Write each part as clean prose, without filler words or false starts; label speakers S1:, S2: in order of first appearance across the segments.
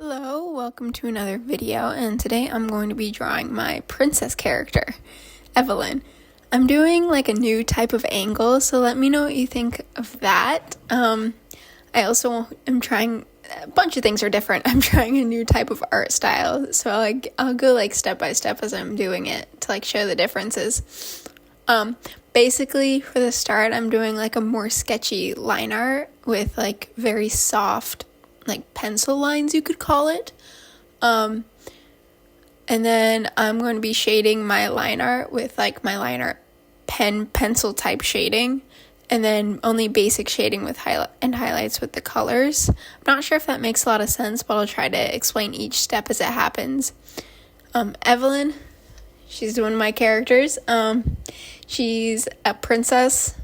S1: Hello, welcome to another video, and today I'm going to be drawing my princess character, Evelyn. I'm doing like a new type of angle, so let me know what you think of that. I also am trying, a bunch of things are different. I'm trying a new type of art style, so I'll go like step by step as I'm doing it to like show the differences. Basically for the start, I'm doing like a more sketchy line art with like very soft like pencil lines, you could call it. And then I'm going to be shading my line art with like my line art pencil type shading, and then only basic shading with highlights with the colors. I'm not sure if that makes a lot of sense, but I'll try to explain each step as it happens. Evelyn, she's one of my characters. She's a princess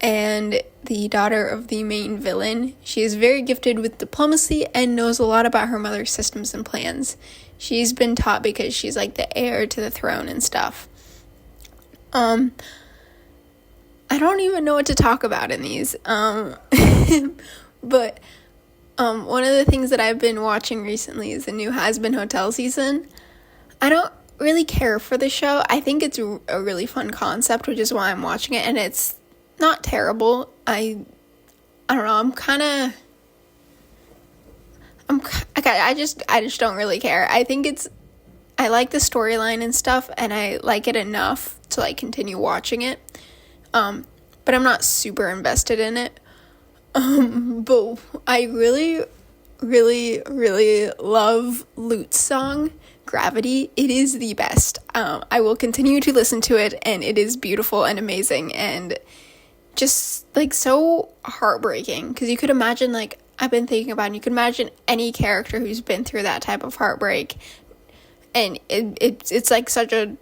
S1: and the daughter of the main villain. She is very gifted with diplomacy and knows a lot about her mother's systems and plans. She's been taught because she's like the heir to the throne and stuff. I don't even know what to talk about in these. But one of the things that I've been watching recently is the new Has Been Hotel season. I don't really care for the show. I think it's a really fun concept, which is why I'm watching it, and it's not terrible. I don't know, I just don't really care. I like the storyline and stuff, and I like it enough to like continue watching it. But I'm not super invested in it. But I really, really, really love Lute's song, Gravity. It is the best. I will continue to listen to it, and it is beautiful and amazing and just like so heartbreaking, because you could imagine, like I've been thinking about it, you could imagine any character who's been through that type of heartbreak, and it's like such a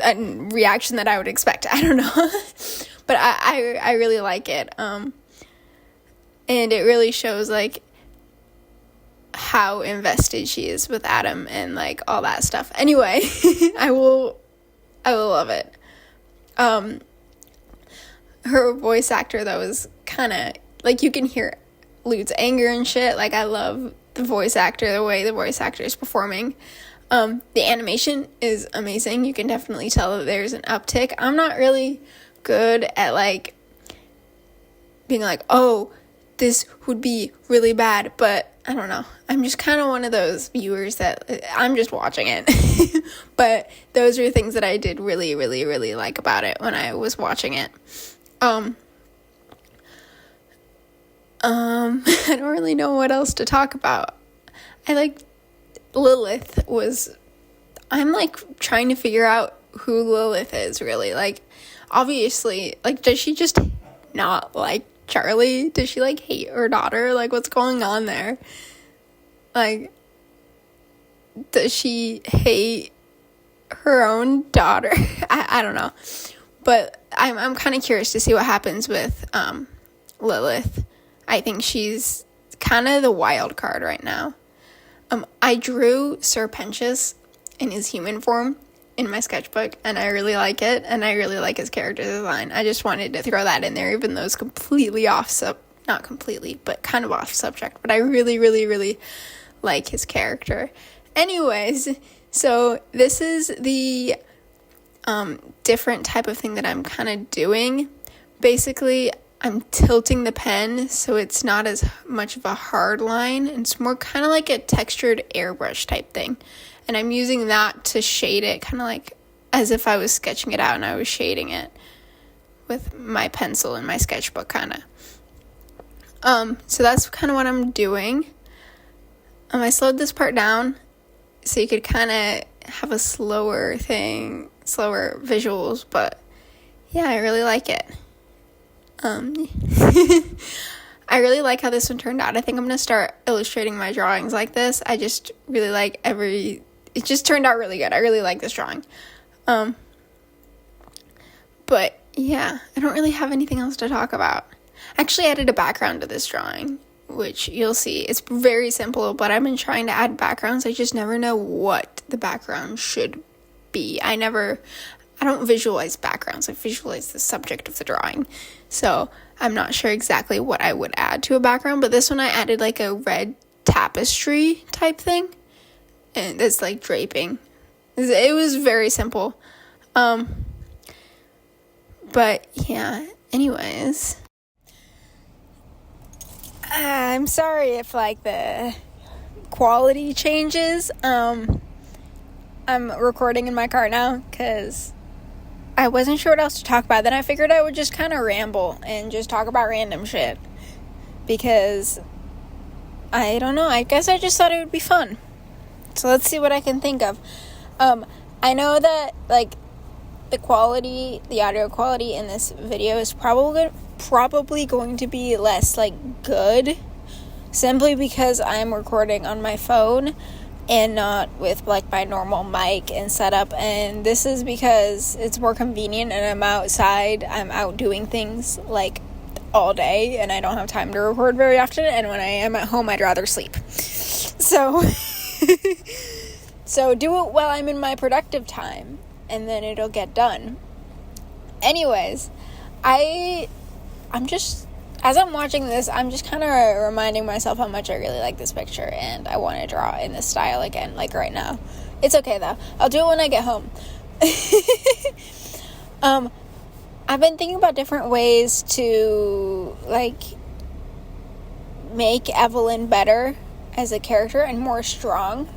S1: reaction that I would expect. I don't know. But I really like it, and it really shows like how invested she is with Adam and like all that stuff. Anyway, I will love it. Her voice actor, though, is kind of like, you can hear Lute's anger and shit. Like, I love the voice actor, the way the voice actor is performing. The animation is amazing. You can definitely tell that there's an uptick. I'm not really good at like being like, oh, this would be really bad, but I don't know. I'm just kind of one of those viewers that I'm just watching it. But those are things that I did really, really, really like about it when I was watching it. I don't really know what else to talk about. I like Lilith I'm like trying to figure out who Lilith is really. Like, obviously, like, does she just not like Charlie? Does she like hate her daughter? Like, what's going on there? Like, does she hate her own daughter? I don't know. But I'm kind of curious to see what happens with Lilith. I think she's kind of the wild card right now. I drew Sir Pentious in his human form in my sketchbook, and I really like it, and I really like his character design. I just wanted to throw that in there, even though it's completely not completely, but kind of off subject. But I really, really, really like his character. Anyways, so this is the different type of thing that I'm kind of doing. Basically, I'm tilting the pen so it's not as much of a hard line. It's more kind of like a textured airbrush type thing. And I'm using that to shade it, kind of like as if I was sketching it out and I was shading it with my pencil in my sketchbook, kind of. So that's kind of what I'm doing. I slowed this part down so you could kind of have a slower visuals, but yeah, I really like it. I really like how this one turned out. I think I'm gonna start illustrating my drawings like this. I just really like it just turned out really good. I really like this drawing. But yeah, I don't really have anything else to talk about. I actually added a background to this drawing, which you'll see. It's very simple, but I've been trying to add backgrounds. I just never know what the background should be. I don't visualize backgrounds. I visualize the subject of the drawing. So I'm not sure exactly what I would add to a background, but this one I added like a red tapestry type thing, and it's like draping. It was very simple. But yeah, anyways, I'm sorry if like the quality changes. I'm recording in my car now because I wasn't sure what else to talk about. Then I figured I would just kind of ramble and just talk about random shit, because I don't know, I guess I just thought it would be fun. So let's see what I can think of. I know that like the audio quality in this video is probably going to be less like good, simply because I'm recording on my phone and not with like my normal mic and setup, and this is because it's more convenient and I'm outside. I'm out doing things like all day and I don't have time to record very often, and when I am at home I'd rather sleep. So so do it while I'm in my productive time and then it'll get done. Anyways, I'm just, as I'm watching this, I'm just kind of reminding myself how much I really like this picture, and I want to draw in this style again, like right now. It's okay though, I'll do it when I get home. I've been thinking about different ways to like make Evelyn better as a character and more strong.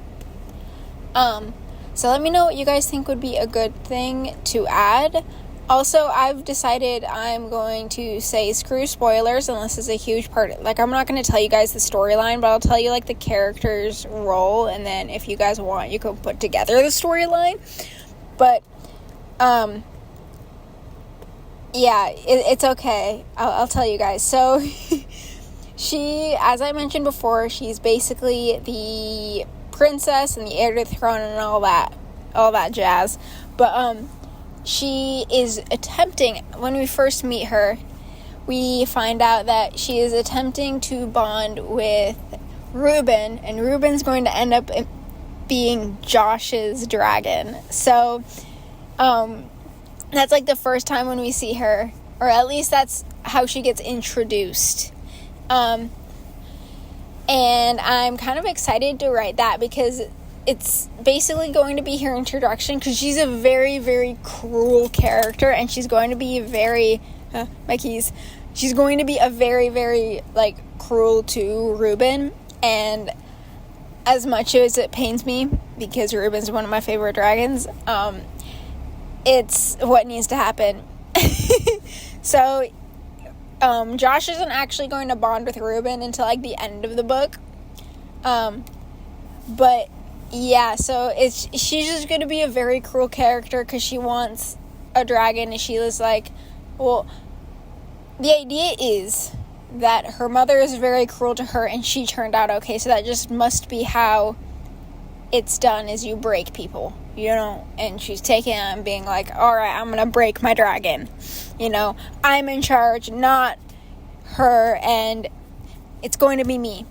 S1: So let me know what you guys think would be a good thing to add. Also, I've decided I'm going to say screw spoilers unless it's a huge part. Like, I'm not going to tell you guys the storyline, but I'll tell you, like, the character's role, and then if you guys want, you can put together the storyline. But, yeah, it's okay. I'll tell you guys. So, she, as I mentioned before, she's basically the princess and the heir to the throne and all that jazz. But, she is attempting, when we first meet her, we find out that she is attempting to bond with Reuben, and Reuben's going to end up being Josh's dragon. So, that's like the first time when we see her, or at least that's how she gets introduced. And I'm kind of excited to write that because it's basically going to be her introduction, because she's a very, very cruel character, and she's going to be she's going to be a very, very, like, cruel to Reuben, and as much as it pains me, because Reuben's one of my favorite dragons, it's what needs to happen. So, Josh isn't actually going to bond with Reuben until, like, the end of the book, but yeah, so she's just going to be a very cruel character because she wants a dragon, and she was like, well, the idea is that her mother is very cruel to her and she turned out okay, so that just must be how it's done, is you break people, you know, and she's taking it and being like, alright, I'm going to break my dragon, you know, I'm in charge, not her, and it's going to be me.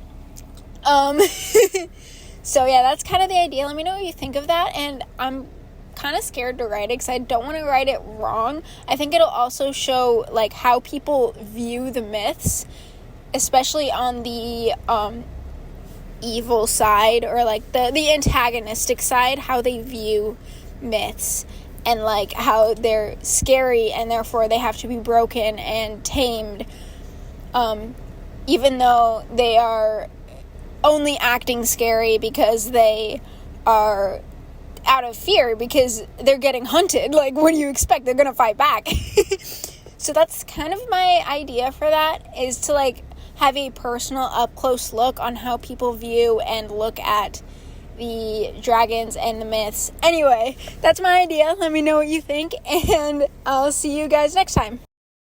S1: So yeah, that's kind of the idea. Let me know what you think of that, and I'm kind of scared to write it because I don't want to write it wrong. I think it'll also show like how people view the myths, especially on the evil side, or like the antagonistic side, how they view myths, and like how they're scary and therefore they have to be broken and tamed, even though they are only acting scary because they are out of fear because they're getting hunted. Like, what do you expect? They're gonna fight back. So that's kind of my idea for that, is to like have a personal up close look on how people view and look at the dragons and the myths. Anyway, that's my idea. Let me know what you think, and I'll see you guys next time.